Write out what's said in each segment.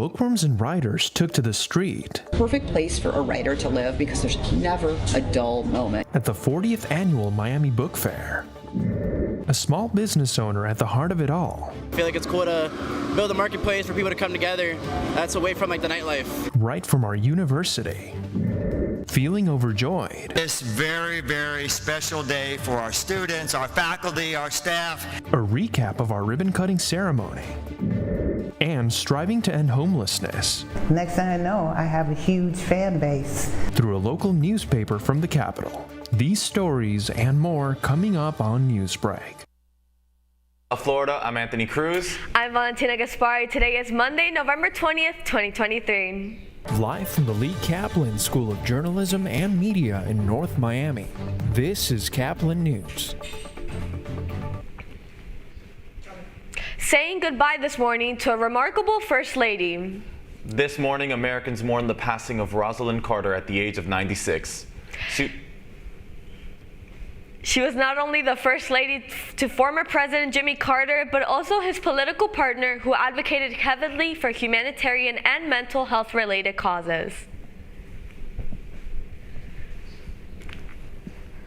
bookworms and writers took to the street. Perfect place for a writer to live because there's never a dull moment. At the 40th annual Miami Book Fair. A small business owner at the heart of it all. I feel like it's cool to build a marketplace for people to come together. That's away from the nightlife. Right from our university. Feeling overjoyed. This very, very special day for our students, our faculty, our staff. A recap of our ribbon-cutting ceremony. And striving to end homelessness. Next thing I know, I have a huge fan base. Through a local newspaper from the capital. These stories and more coming up on Newsbreak. Florida, I'm Anthony Cruz. I'm Valentina Gaspari. Today is Monday, November 20th, 2023. Live from the Lee Caplin School of Journalism and Media in North Miami, this is Caplin News. Saying goodbye this morning to a remarkable First Lady. This morning, Americans mourn the passing of Rosalind Carter at the age of 96. She was not only the First Lady to former President Jimmy Carter, but also his political partner who advocated heavily for humanitarian and mental health-related causes.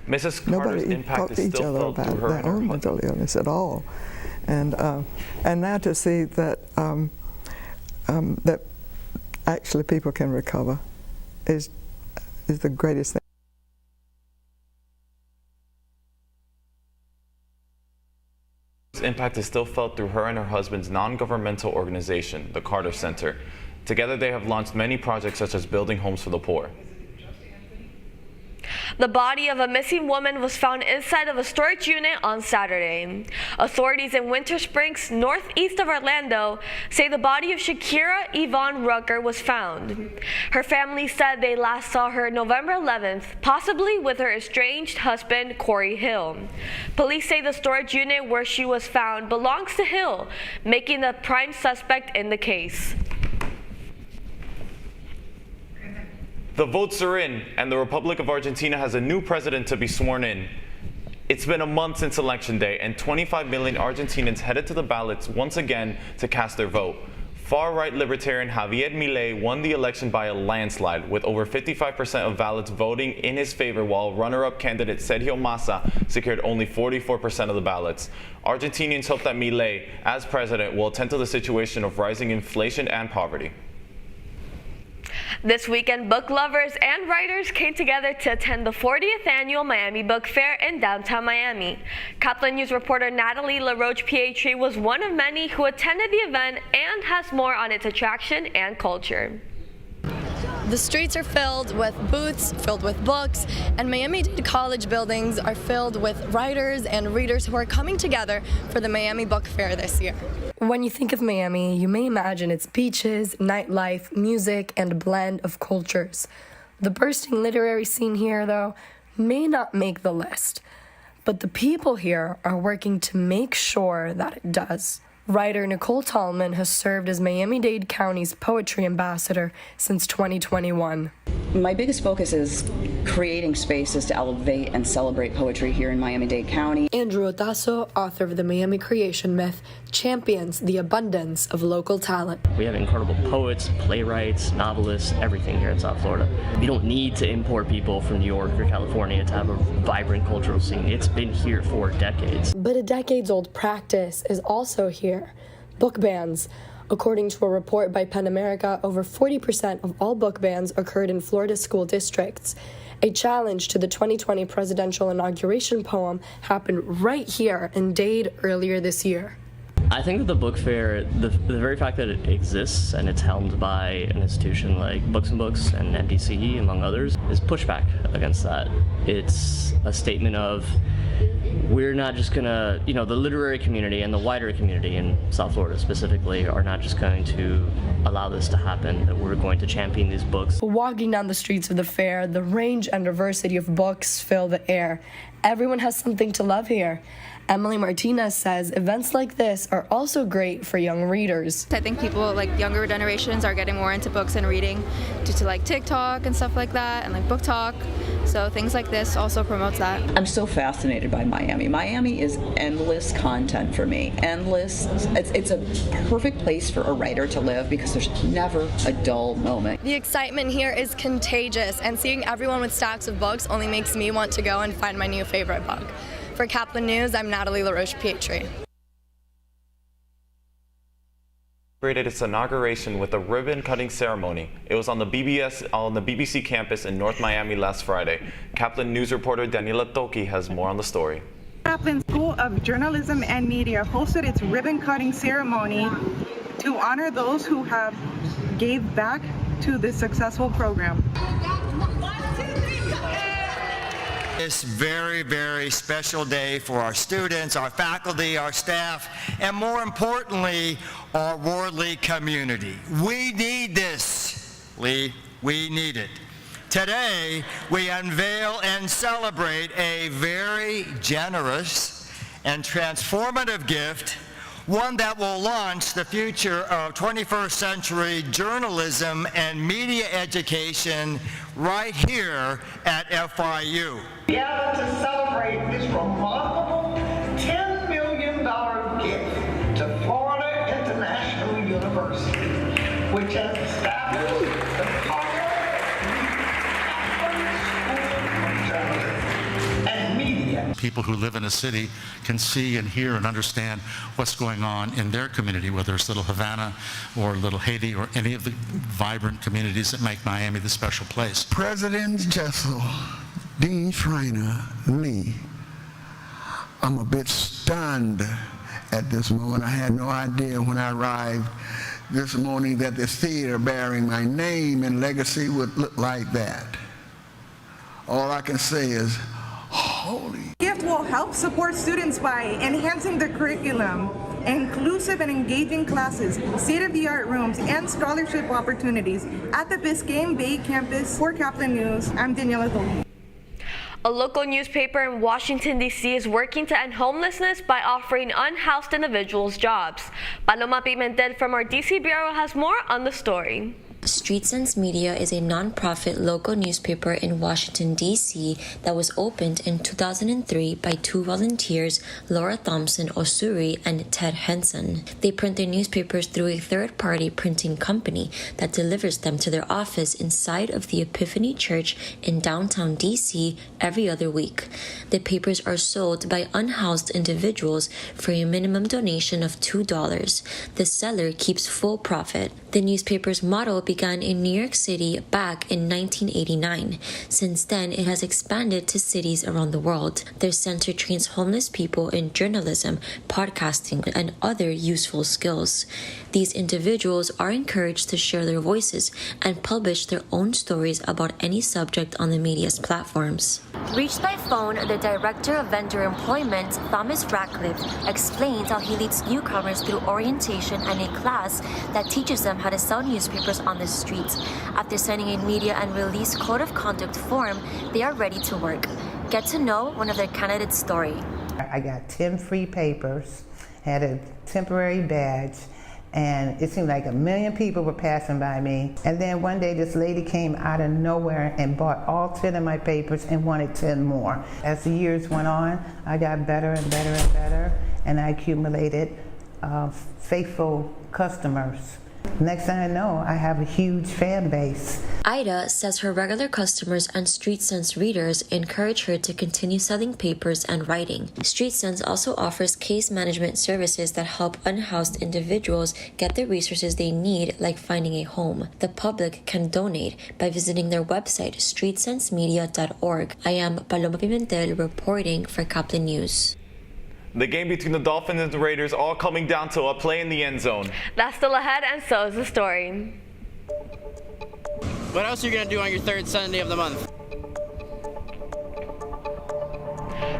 Mrs. Carter's impact is still felt through her their own mental illness at all, and now to see that that actually people can recover is the greatest thing. Impact is still felt through her and her husband's non-governmental organization, the Carter Center. Together they have launched many projects such as building homes for the poor. The body of a missing woman was found inside of a storage unit on Saturday. Authorities in Winter Springs, northeast of Orlando, say the body of Shakira Yvonne Rucker was found. Her family said they last saw her November 11th, possibly with her estranged husband, Corey Hill. Police say the storage unit where she was found belongs to Hill, making the prime suspect in the case. The votes are in, and the Republic of Argentina has a new president to be sworn in. It's been a month since Election Day, and 25 million Argentinians headed to the ballots once again to cast their vote. Far-right libertarian Javier Milei won the election by a landslide, with over 55% of ballots voting in his favor, while runner-up candidate Sergio Massa secured only 44% of the ballots. Argentinians hope that Milei, as president, will attend to the situation of rising inflation and poverty. This weekend, book lovers and writers came together to attend the 40th annual Miami Book Fair in downtown Miami. Caplin News reporter Natalie LaRoche-Pietri was one of many who attended the event and has more on its attraction and culture. The streets are filled with booths, filled with books, and Miami-Dade College buildings are filled with writers and readers who are coming together for the Miami Book Fair this year. When you think of Miami, you may imagine its beaches, nightlife, music, and a blend of cultures. The bursting literary scene here, though, may not make the list, but the people here are working to make sure that it does. Writer Nicole Tallman has served as Miami-Dade County's poetry ambassador since 2021. My biggest focus is creating spaces to elevate and celebrate poetry here in Miami-Dade County. Andrew Otaso, author of The Miami Creation Myth, champions the abundance of local talent. We have incredible poets, playwrights, novelists, everything here in South Florida. You don't need to import people from New York or California to have a vibrant cultural scene. It's been here for decades. But a decades-old practice is also here. Book bans. According to a report by PEN America, over 40% of all book bans occurred in Florida school districts. A challenge to the 2020 presidential inauguration poem happened right here in Dade earlier this year. I think that the book fair, the very fact that it exists and it's helmed by an institution like Books and Books and NDCE, among others, is pushback against that. It's a statement of, we're not just gonna, the literary community and the wider community in South Florida specifically are not just going to allow this to happen, that we're going to champion these books. Walking down the streets of the fair, the range and diversity of books fill the air, Everyone has something to love here. Emily Martinez says events like this are also great for young readers. I think people, like younger generations, are getting more into books and reading due to like TikTok and stuff like that, and like book talk. So things like this also promotes that. I'm so fascinated by Miami. Miami is endless content for me. Endless. It's a perfect place for a writer to live because there's never a dull moment. The excitement here is contagious, and seeing everyone with stacks of books only makes me want to go and find my new favorite book. For Caplin News, I'm Natalie LaRoche-Pietri. Celebrated its inauguration with a ribbon-cutting ceremony. It was on the BBC campus in North Miami last Friday. Caplin News reporter Daniela Toki has more on the story. Caplin School of Journalism and Media hosted its ribbon-cutting ceremony to honor those who have gave back to this successful program. This very, very special day for our students, our faculty, our staff, and more importantly, our Wardley community. We need this, Lee. We need it. Today, we unveil and celebrate a very generous and transformative gift, one that will launch the future of 21st century journalism and media education right here at FIU. Gather to celebrate this remarkable $10 million gift to Florida International University, which has established the and media. People who live in a city can see and hear and understand what's going on in their community, whether it's Little Havana or Little Haiti or any of the vibrant communities that make Miami the special place. President Jessel, Dean Schreiner, Lee, I'm a bit stunned at this moment. I had no idea when I arrived this morning that this theater bearing my name and legacy would look like that. All I can say is, holy. Gift will help support students by enhancing the curriculum, inclusive and engaging classes, state-of-the-art rooms, and scholarship opportunities at the Biscayne Bay campus. For Caplin News, I'm Daniela Toki. A local newspaper in Washington, D.C. is working to end homelessness by offering unhoused individuals jobs. Paloma Pimentel from our D.C. Bureau has more on the story. Street Sense Media is a non-profit local newspaper in Washington, D.C. that was opened in 2003 by two volunteers, Laura Thompson Osuri and Ted Henson. They print their newspapers through a third-party printing company that delivers them to their office inside of the Epiphany Church in downtown D.C. every other week. The papers are sold by unhoused individuals for a minimum donation of $2. The seller keeps full profit. The newspaper's motto began in New York City back in 1989. Since then, it has expanded to cities around the world. Their center trains homeless people in journalism, podcasting, and other useful skills. These individuals are encouraged to share their voices and publish their own stories about any subject on the media's platforms. Reached by phone, the Director of Vendor Employment, Thomas Ratcliffe, explains how he leads newcomers through orientation and a class that teaches them how to sell newspapers on the streets. After signing a media and release code of conduct form, they are ready to work. Get to know one of their candidates' story. I got 10 free papers, had a temporary badge, and it seemed like 1 million people were passing by me. And then one day this lady came out of nowhere and bought all 10 of my papers and wanted 10 more. As the years went on, I got better and better and better, and I accumulated faithful customers. Next thing I know, I have a huge fan base. Ida says her regular customers and Street Sense readers encourage her to continue selling papers and writing. Street Sense also offers case management services that help unhoused individuals get the resources they need, like finding a home. The public can donate by visiting their website, streetsensemedia.org. I am Paloma Pimentel reporting for Caplin News. The game between the Dolphins and the Raiders all coming down to a play in the end zone. That's still ahead, and so is the story. What else are you going to do on your third Sunday of the month?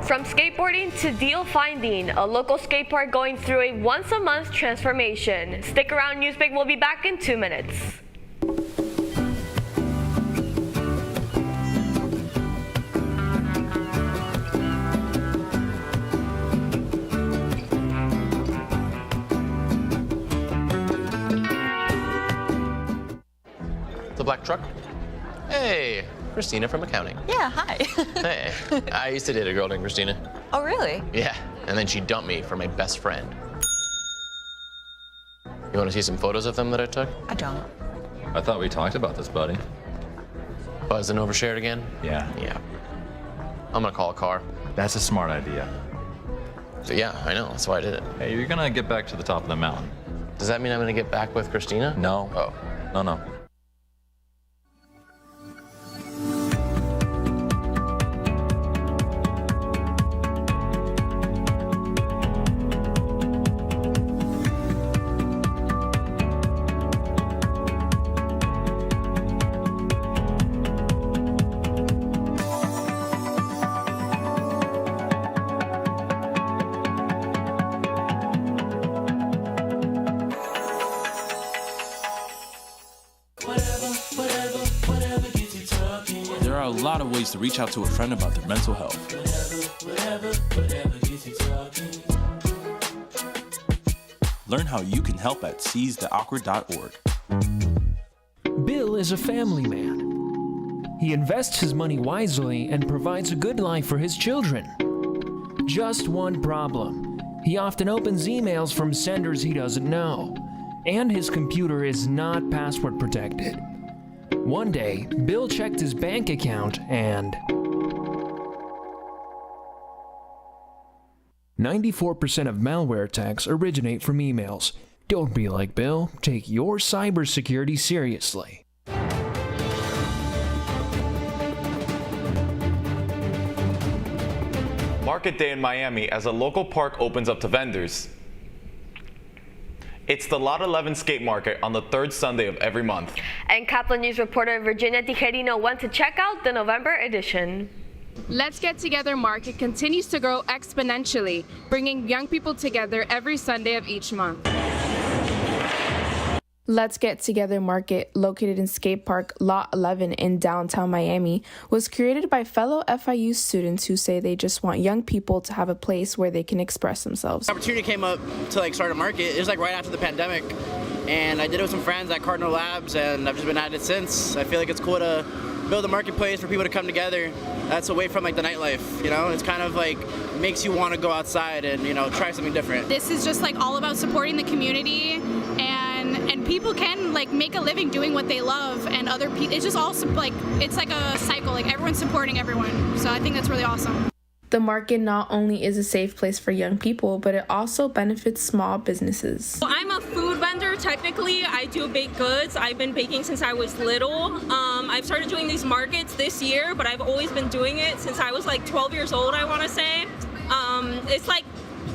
From skateboarding to deal finding, a local skate park going through a once-a-month transformation. Stick around, Newsbreak will be back in 2 minutes. truck. Hey, Christina from accounting. Yeah, hi. Hey, I used to date a girl named Christina. Oh, really? Yeah, and then she dumped me for my best friend. You want to see some photos of them that I took? I don't. I thought we talked about this, buddy. Buzzed and overshared again? Yeah. Yeah. I'm gonna call a car. That's a smart idea. So yeah, I know, that's why I did it. Hey, you're gonna get back to the top of the mountain. Does that mean I'm gonna get back with Christina? No. Oh. No. There are a lot of ways to reach out to a friend about their mental health. Learn how you can help at seizetheawkward.org. Bill is a family man. He invests his money wisely and provides a good life for his children. Just one problem. He often opens emails from senders he doesn't know, and his computer is not password protected. One day, Bill checked his bank account and 94% of malware attacks originate from emails. Don't be like Bill. Take your cybersecurity seriously. Market Day in Miami as a local park opens up to vendors. It's the Lot 11 Skate Market on the third Sunday of every month. And Caplin News reporter Virginia Tijerino went to check out the November edition. Let's Get Together Market continues to grow exponentially, bringing young people together every Sunday of each month. Let's Get Together Market, located in Skate Park Lot 11 in downtown Miami, was created by fellow FIU students who say they just want young people to have a place where they can express themselves. The opportunity came up to start a market. It was right after the pandemic, and I did it with some friends at Cardinal Labs, and I've just been at it since. I feel like it's cool to build a marketplace for people to come together. That's away from the nightlife, It's kind of makes you want to go outside and, try something different. This is just all about supporting the community, and people can make a living doing what they love, and other people, it's just all it's like a cycle, everyone's supporting everyone. So I think that's really awesome. The market not only is a safe place for young people, but it also benefits small businesses. Well, I'm a food vendor, technically. I do baked goods. I've been baking since I was little. I've started doing these markets this year, but I've always been doing it since I was 12 years old, I want to say. It's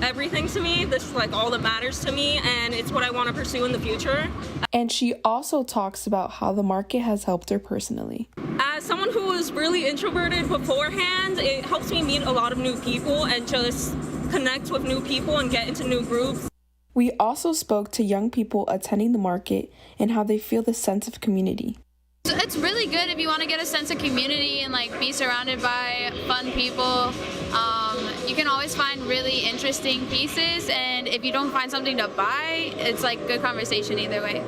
everything to me. This is all that matters to me, and it's what I want to pursue in the future. And she also talks about how the market has helped her personally. As someone who was really introverted beforehand, it helps me meet a lot of new people and just connect with new people and get into new groups. We also spoke to young people attending the market and how they feel the sense of community. It's really good if you want to get a sense of community and be surrounded by fun people. You can always find really interesting pieces, and if you don't find something to buy, it's good conversation either way.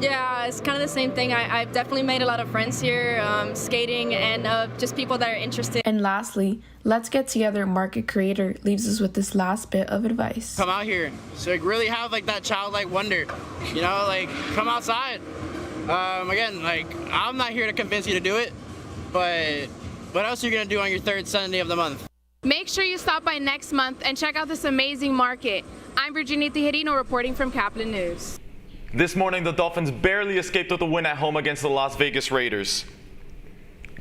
Yeah, it's kind of the same thing. I've definitely made a lot of friends here, skating, and just people that are interested. And lastly, Let's Get Together market creator leaves us with this last bit of advice. Come out here. So really have that childlike wonder, come outside. Again, I'm not here to convince you to do it, but what else are you gonna do on your third Sunday of the month? Make sure you stop by next month and check out this amazing market. I'm Virginia Tijerino reporting from Caplin News. This morning, the Dolphins barely escaped with a win at home against the Las Vegas Raiders.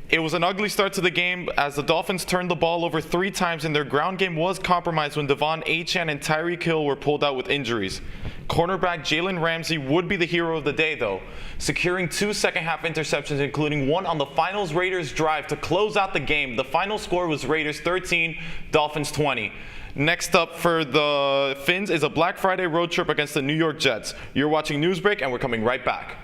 It was an ugly start to the game as the Dolphins turned the ball over 3 times and their ground game was compromised when Devon Achane and Tyreek Hill were pulled out with injuries. Cornerback Jalen Ramsey would be the hero of the day though, securing 2 second-half interceptions, including one on the finals Raiders drive to close out the game. The final score was Raiders 13, Dolphins 20. Next up for the Fins is a Black Friday road trip against the New York Jets. You're watching Newsbreak and we're coming right back.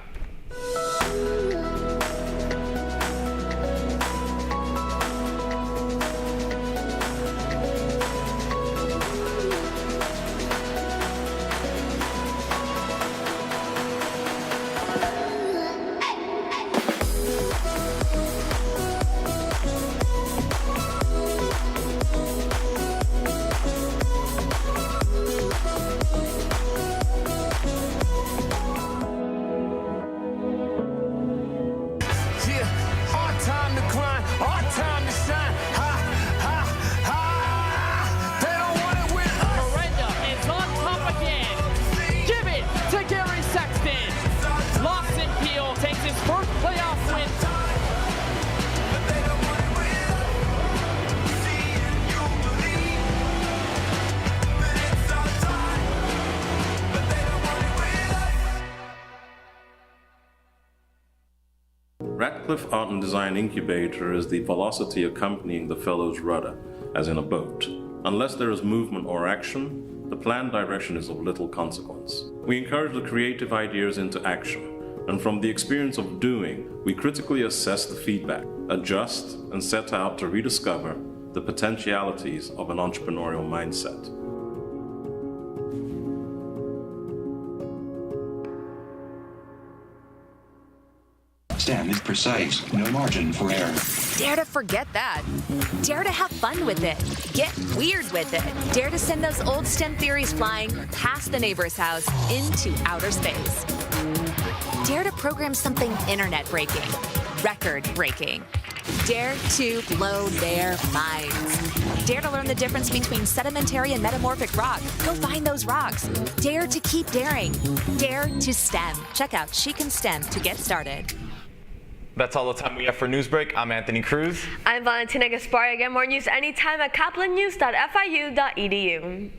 Radcliffe Art and Design Incubator is the velocity accompanying the fellow's rudder, as in a boat. Unless there is movement or action, the planned direction is of little consequence. We encourage the creative ideas into action, and from the experience of doing, we critically assess the feedback, adjust, and set out to rediscover the potentialities of an entrepreneurial mindset. Stem is precise, no margin for error. Dare to forget that. Dare to have fun with it. Get weird with it. Dare to send those old STEM theories flying past the neighbor's house into outer space. Dare to program something internet-breaking, record-breaking. Dare to blow their minds. Dare to learn the difference between sedimentary and metamorphic rock. Go find those rocks. Dare to keep daring. Dare to STEM. Check out She Can STEM to get started. That's all the time we have for Newsbreak. I'm Anthony Cruz. I'm Valentina Gaspari. Get more news anytime at caplinnews.fiu.edu.